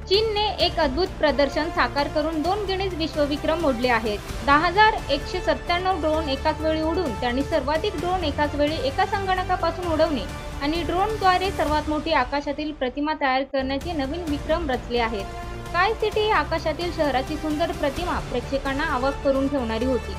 चीनने एक अद्भुत प्रदर्शन साकार करून 2 गिनीज विश्वविक्रम मोडले आहेत. 10,197 ड्रोन एकाच वेळी उडवून त्यांनी सर्वाधिक ड्रोन एकाच वेळी एका संगणकापासून उडवणे आणि ड्रोनद्वारे सर्वात मोठी आकाशातील प्रतिमा तयार करण्याचे नवीन विक्रम रचले आहेत. स्काय सिटी ही आकाशातील शहराची सुंदर प्रतिमा प्रेक्षकांना अवाक करून ठेवणारी होती.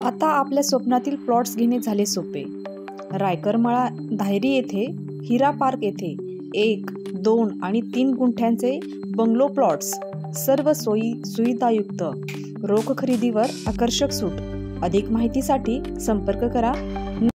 आता आपल्या स्वप्नातील प्लॉट्स घेणे झाले सोपे. रायकरमाळा धायरी येथे हिरा पार्क येथे 1, 2 आणि 3 गुंठ्यांचे बंगलो प्लॉट्स, सर्व सोयी सुविधायुक्त, रोख खरेदीवर आकर्षक सूट. अधिक माहितीसाठी संपर्क करा